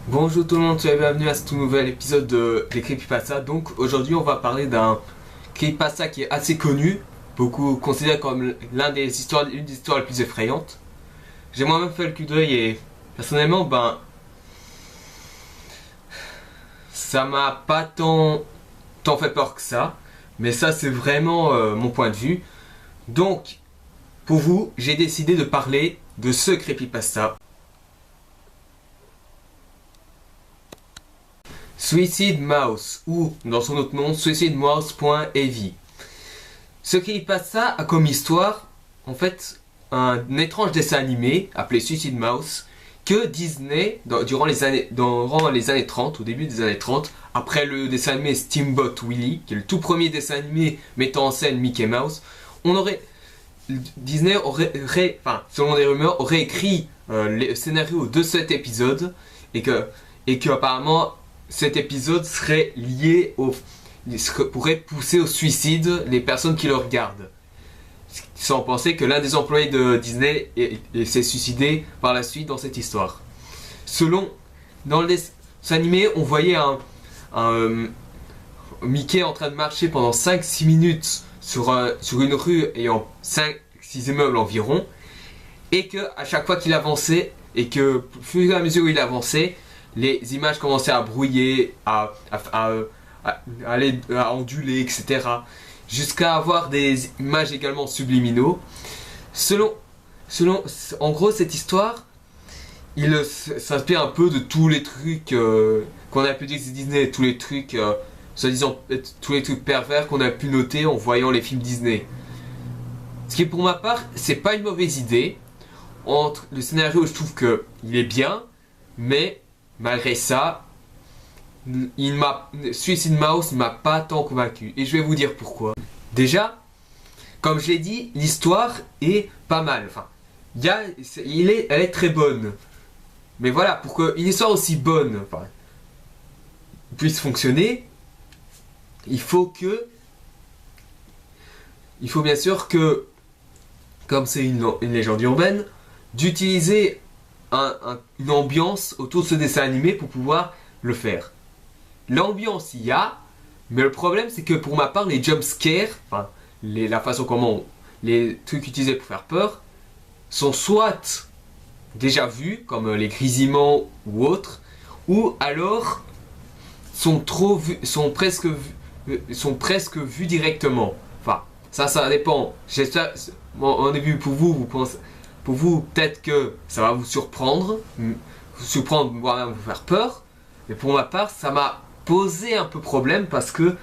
Bonjour tout le monde, soyez bienvenue à ce tout nouvel épisode des Creepypasta. Donc aujourd'hui on va parler d'un Creepypasta qui est assez connu, beaucoup considéré comme l'une des histoires les plus effrayantes. J'ai moi-même fait le coup d'œil et personnellement ça m'a pas tant fait peur que ça. Mais ça c'est vraiment mon point de vue. Donc pour vous, j'ai décidé de parler de ce Creepypasta. Suicide Mouse, ou dans son autre nom, suicidemouse.evi. Ce Creepypasta a comme histoire, en fait, un étrange dessin animé appelé Suicide Mouse que Disney, durant les années 30, au début des années 30, après le dessin animé Steamboat Willie, qui est le tout premier dessin animé mettant en scène Mickey Mouse, Disney aurait, selon des rumeurs, aurait écrit le scénario de cet épisode et que apparemment cet épisode serait lié pourrait pousser au suicide les personnes qui le regardent. Sans penser que l'un des employés de Disney s'est suicidé par la suite dans cette histoire. Dans le dessin animé, on voyait un Mickey en train de marcher pendant 5-6 minutes sur une rue ayant 5-6 immeubles environ, et que à chaque fois qu'il avançait, et que au fur et à mesure où il avançait, les images commençaient à brouiller, à onduler, etc. Jusqu'à avoir des images également subliminaux. En gros, cette histoire, il s'inspire un peu de tous les trucs qu'on a pu dire que c'est Disney, tous les trucs, soi-disant, tous les trucs pervers qu'on a pu noter en voyant les films Disney. Ce qui, pour ma part, c'est pas une mauvaise idée. Entre le scénario, je trouve qu'il est bien, mais malgré ça, Suicide Mouse ne m'a pas tant convaincu. Et je vais vous dire pourquoi. Déjà, comme je l'ai dit, l'histoire est pas mal. Enfin, elle est très bonne. Mais voilà, pour qu'une histoire aussi bonne puisse fonctionner, il faut bien sûr que, comme c'est une légende urbaine, d'utiliser une ambiance autour de ce dessin animé pour pouvoir le faire. L'ambiance il y a, mais le problème c'est que pour ma part les jumpscares, la façon comment les trucs utilisés pour faire peur, sont soit déjà vus, comme les grésillements ou autres, ou alors sont presque vus directement. Enfin, ça dépend. J'espère, au début pour vous pensez. Pour vous, peut-être que ça va vous surprendre, voire même vous faire peur. Mais pour ma part, ça m'a posé un peu problème parce que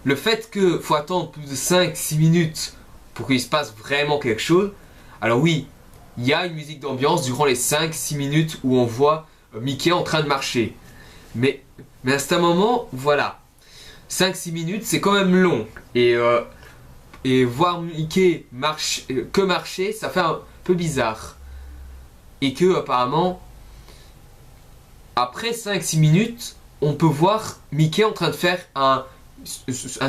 le fait qu'il faut attendre plus de 5-6 minutes pour qu'il se passe vraiment quelque chose. Alors oui, il y a une musique d'ambiance durant les 5-6 minutes où on voit Mickey en train de marcher. Mais à ce moment, voilà. 5-6 minutes, c'est quand même long. Et voir Mickey marcher, ça fait un peu bizarre. Et que apparemment, après 5-6 minutes, on peut voir Mickey en train de faire un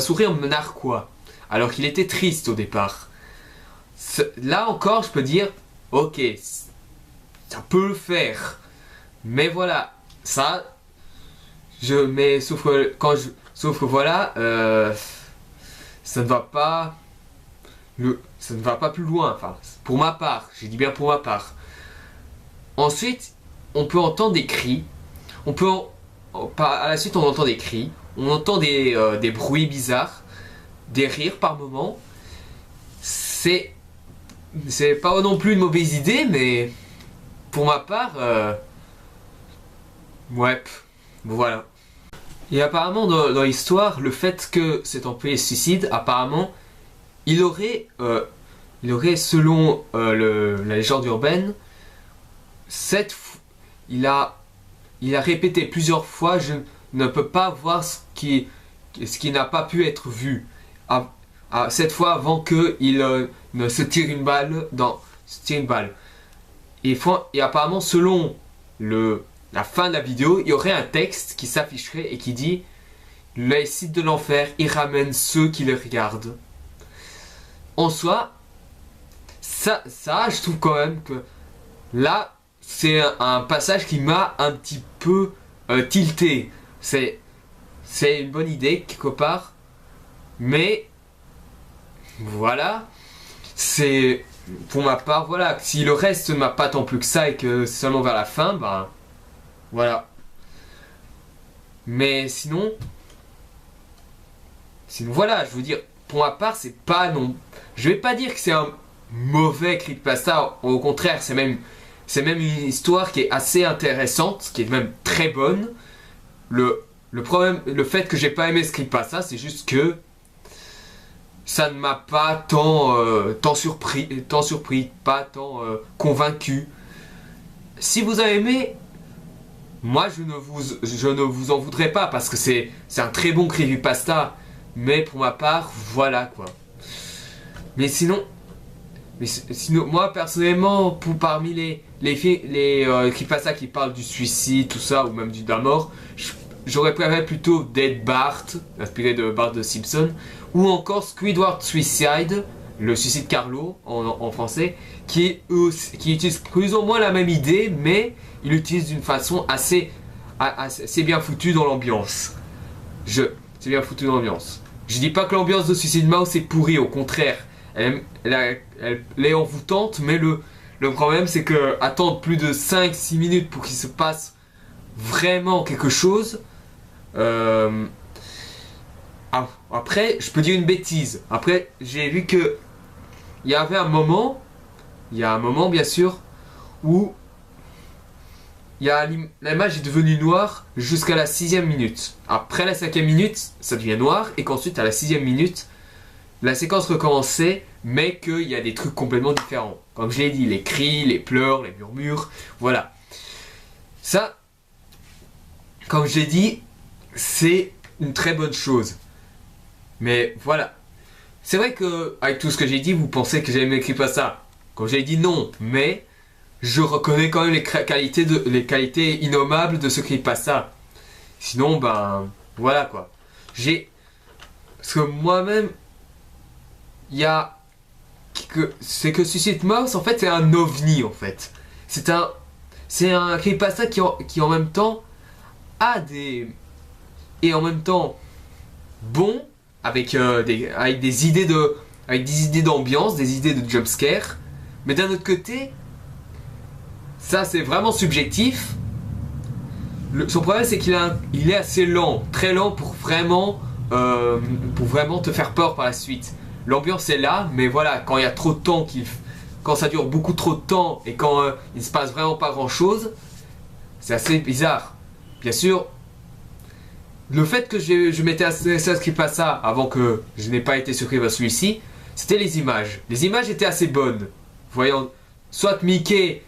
sourire narquois. Alors qu'il était triste au départ. Là encore, je peux dire, ok, ça peut le faire. Mais voilà, sauf que voilà, ça ne va pas plus loin, pour ma part, j'ai dit bien pour ma part. Ensuite, on peut entendre des cris, à la suite on entend des cris, on entend des bruits bizarres, des rires par moments. C'est pas non plus une mauvaise idée, mais pour ma part, ouais, voilà. Et apparemment dans l'histoire, le fait que cet employé se suicide, apparemment, il aurait selon la légende urbaine, il a répété plusieurs fois, je ne peux pas voir ce qui n'a pas pu être vu. Cette fois avant qu'il ne se tire une balle Et apparemment selon la fin de la vidéo, il y aurait un texte qui s'afficherait et qui dit: les sites de l'enfer, ils ramènent ceux qui les regardent. En soi, ça, je trouve quand même que là, c'est un passage qui m'a un petit peu tilté. C'est une bonne idée quelque part, mais voilà, c'est pour ma part, voilà, si le reste ne m'a pas tant plu que ça et que c'est seulement vers la fin, ben voilà. Mais sinon voilà, je veux dire, pour ma part, c'est pas non. Je vais pas dire que c'est un mauvais creepypasta, au contraire, c'est même une histoire qui est assez intéressante, qui est même très bonne. Le problème, le fait que j'ai pas aimé ce creepypasta, c'est juste que ça ne m'a pas tant surpris, pas tant convaincu. Si vous avez aimé, moi je ne vous en voudrais pas parce que c'est un très bon creepypasta, mais pour ma part, voilà quoi. Mais sinon, moi personnellement, parmi les creepypasta qui parlent du suicide, tout ça, ou même de la mort, j'aurais préféré plutôt Dead Bart, inspiré de Bart de Simpson, ou encore Squidward Suicide, le suicide Carlo en français, qui utilise plus ou moins la même idée, mais il l'utilise d'une façon assez bien foutue dans l'ambiance. C'est bien foutu dans l'ambiance. Je dis pas que l'ambiance de Suicide Mouse est pourrie, au contraire, elle est envoûtante, mais le problème c'est que attendre plus de 5-6 minutes pour qu'il se passe vraiment quelque chose. Après, je peux dire une bêtise. Après, j'ai vu que il y a un moment bien sûr, où l'image est devenue noire jusqu'à la 6ème minute. Après la 5ème minute, ça devient noir, et qu'ensuite à la 6ème minute, la séquence recommençait, mais qu'il y a des trucs complètement différents. Comme je l'ai dit, les cris, les pleurs, les murmures, voilà. Ça, comme je l'ai dit, c'est une très bonne chose. Mais voilà. C'est vrai que, avec tout ce que j'ai dit, vous pensez que j'ai aimé ça. Comme j'ai dit, non. Mais je reconnais quand même les qualités innommables de ce creepypasta. Sinon, ben, voilà quoi. Parce que moi-même, c'est que Suicide Mouse, en fait, c'est un ovni, en fait. C'est un creepypasta qui en même temps et en même temps bon, avec des idées d'ambiance, des idées de jumpscare, mais d'un autre côté, ça c'est vraiment subjectif. Son problème c'est qu'il est assez lent, très lent pour vraiment te faire peur par la suite. L'ambiance est là, mais voilà, quand il y a trop de temps, quand ça dure beaucoup trop de temps et quand il ne se passe vraiment pas grand chose, c'est assez bizarre. Bien sûr, le fait que je m'étais inscrit à ça avant que je n'ai pas été surpris par celui-ci, c'était les images. Les images étaient assez bonnes. Voyons, soit Mickey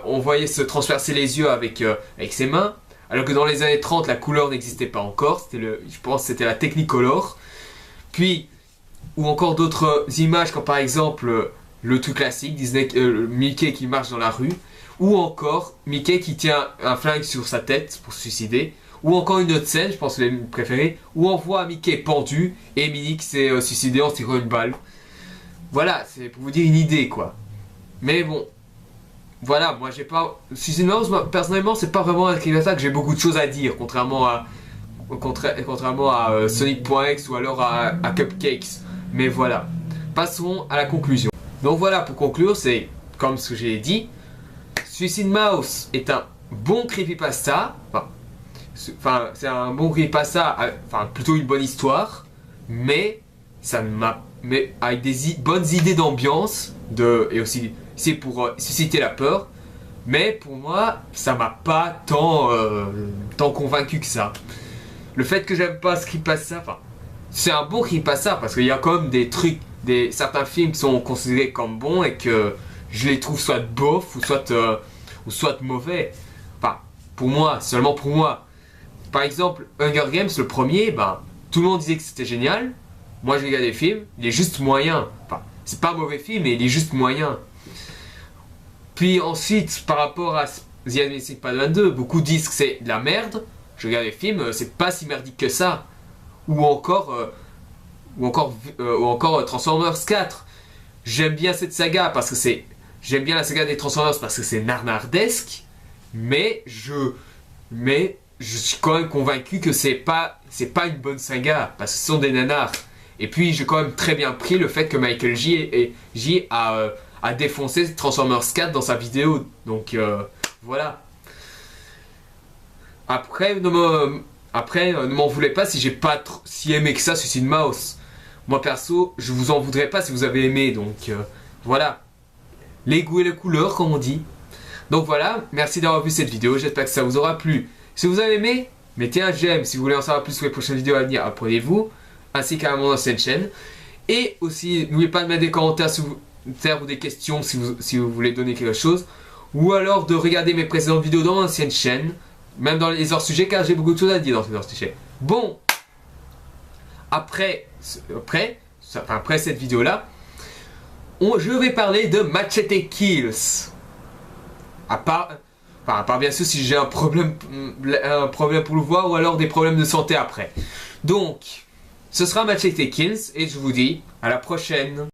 on voyait se transpercer les yeux avec ses mains, alors que dans les années 30 la couleur n'existait pas encore, je pense que c'était la Technicolor. Puis, ou encore d'autres images comme par exemple le truc classique, Disney, Mickey qui marche dans la rue, ou encore Mickey qui tient un flingue sur sa tête pour se suicider, ou encore une autre scène, je pense que c'est mes préférées, où on voit Mickey pendu et Minnie qui s'est suicidé en tirant une balle. Voilà, c'est pour vous dire une idée quoi. Mais bon, voilà, moi j'ai pas... Suicide Mouse, personnellement, c'est pas vraiment un creepypasta que j'ai beaucoup de choses à dire, contrairement à Sonic.exe ou alors à Cupcakes. Mais voilà, passons à la conclusion. Donc voilà, pour conclure, c'est comme ce que j'ai dit, Suicide Mouse est un bon creepypasta, c'est un bon creepypasta, plutôt une bonne histoire, mais avec des bonnes idées d'ambiance, et aussi c'est pour susciter la peur, mais pour moi, ça m'a pas tant convaincu que ça. Le fait que j'aime pas ce creepypasta, c'est un bon creepypasta parce qu'il y a quand même des trucs, certains films qui sont considérés comme bons et que je les trouve soit bof ou soit mauvais. Pour moi, seulement pour moi. Par exemple, Hunger Games, le premier, tout le monde disait que c'était génial. Moi, j'ai regardé le film, il est juste moyen. C'est pas un mauvais film, mais il est juste moyen. Puis ensuite, par rapport à The Amazing Spider-Man 2, beaucoup disent que c'est de la merde. Je regarde les films, c'est pas si merdique que ça. Ou encore Transformers 4. J'aime bien cette saga parce que j'aime bien la saga des Transformers parce que c'est narnardesque, mais Mais je suis quand même convaincu que c'est pas une bonne saga, parce que ce sont des nanars. Et puis j'ai quand même très bien pris le fait que Michael J a défoncé Transformers 4 dans sa vidéo. Donc voilà. Après, ne m'en voulez pas si j'ai pas si aimé que ça Suicide Mouse. Moi perso, je vous en voudrais pas si vous avez aimé. Donc voilà. Les goûts et les couleurs, comme on dit. Donc voilà, merci d'avoir vu cette vidéo, j'espère que ça vous aura plu. Si vous avez aimé, mettez un j'aime. Si vous voulez en savoir plus sur les prochaines vidéos à venir, abonnez-vous. Ainsi qu'à mon ancienne chaîne. Et aussi, n'oubliez pas de mettre des commentaires ou des questions si vous voulez donner quelque chose. Ou alors de regarder mes précédentes vidéos dans mon ancienne chaîne. Même dans les hors-sujets, car j'ai beaucoup de choses à dire dans ces hors-sujets. Bon, après cette vidéo-là, je vais parler de Machete Kills. À part bien sûr si j'ai un problème pour le voir ou alors des problèmes de santé après. Donc, ce sera Machete Kills et je vous dis à la prochaine.